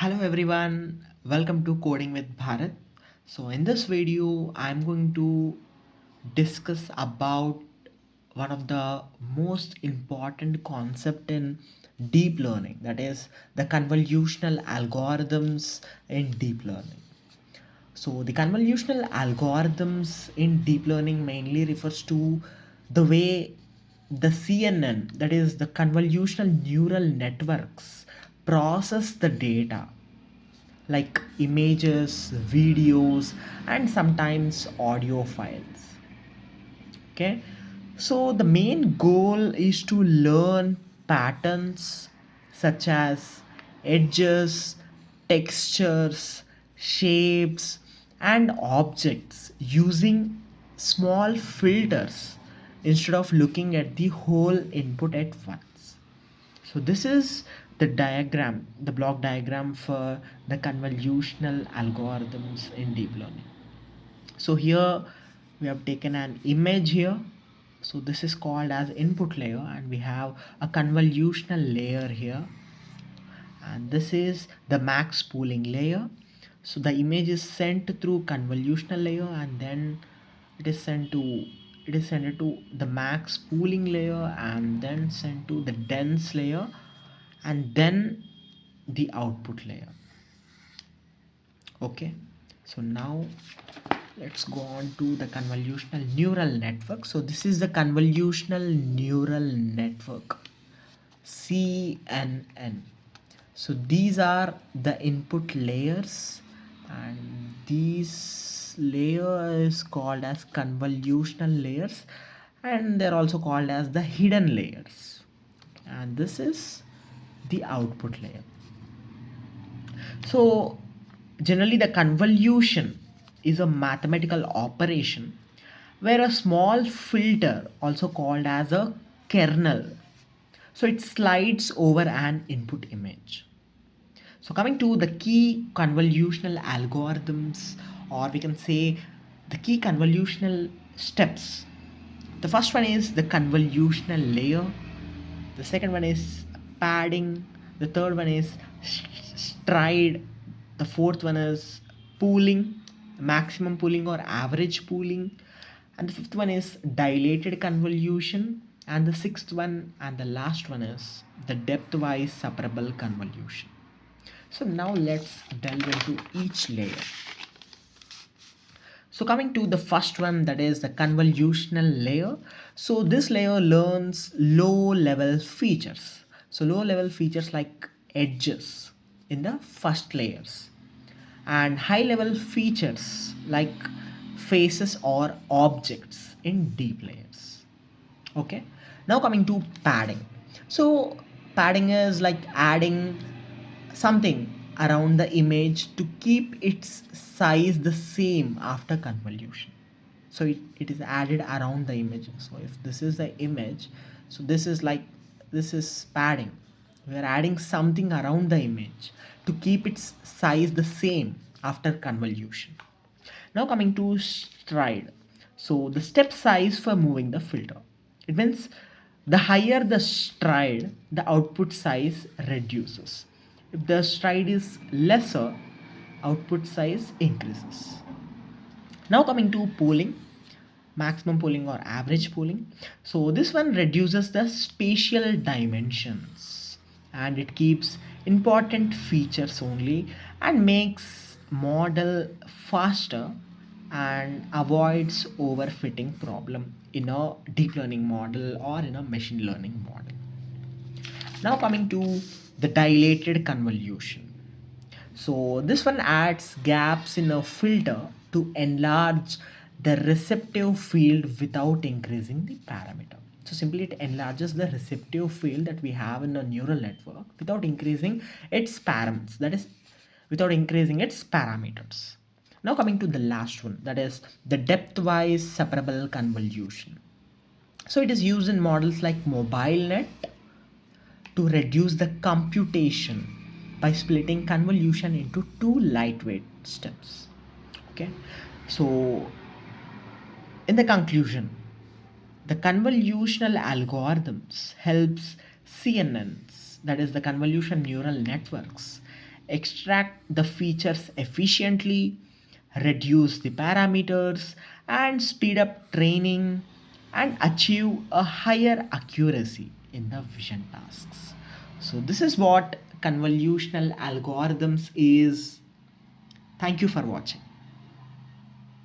Hello everyone, welcome to Coding with Bharath. So in this video, I'm going to discuss about one of the most important concept in deep learning, that is the convolutional algorithms in deep learning. So the convolutional algorithms in deep learning mainly refers to the way the CNN, that is the convolutional neural networks, process the data like images, videos, and sometimes audio files. Okay, so the main goal is to learn patterns such as edges, textures, shapes, and objects using small filters instead of looking at the whole input at once. So this is the diagram, the block diagram for the convolutional algorithms in deep learning. So here we have taken an image here. So this is called as input layer, and we have a convolutional layer here, and this is the max pooling layer. So the image is sent through convolutional layer, and then it is sent to the max pooling layer, and then sent to the dense layer, and then the output layer. Okay, so now let's go on to the convolutional neural network. So this is the convolutional neural network, CNN. So these are the input layers, and these layer is called as convolutional layers, and they're also called as the hidden layers, and this is the output layer. So generally the convolution is a mathematical operation where a small filter, also called as a kernel, so it slides over an input image. So coming to the key convolutional algorithms, or we can say the key convolutional steps. The first one is the convolutional layer. The second one is padding. The third one is stride. The fourth one is pooling, maximum pooling or average pooling. And the fifth one is dilated convolution. And the sixth one and the last one is the depth-wise separable convolution. So now let's delve into each layer. So coming to the first one, that is the convolutional layer. So this layer learns low level features. So low level features like edges in the first layers, and high level features like faces or objects in deep layers. Okay, now coming to padding. So padding is like adding something around the image to keep its size the same after convolution. So it is added around the image. So if this is the image, so this is padding. We are adding something around the image to keep its size the same after convolution. Now coming to stride. So the step size for moving the filter. It means the higher the stride, the output size reduces. If the stride is lesser, output size increases. Now coming to pooling, maximum pooling or average pooling. So this one reduces the spatial dimensions, and it keeps important features only and makes model faster and avoids overfitting problem in a deep learning model or in a machine learning model. Now coming to the dilated convolution. So this one adds gaps in a filter to enlarge the receptive field without increasing the parameter. So simply it enlarges the receptive field that we have in a neural network without increasing its parameters, that is without increasing its parameters. Now coming to the last one, that is the depth-wise separable convolution. So it is used in models like MobileNet to reduce the computation by splitting convolution into two lightweight steps. Okay, so in the conclusion, the convolutional algorithms helps CNNs, that is the convolution neural networks, extract the features efficiently, reduce the parameters, and speed up training and achieve a higher accuracy in the vision tasks. So, this is what convolutional algorithms is. Thank you for watching.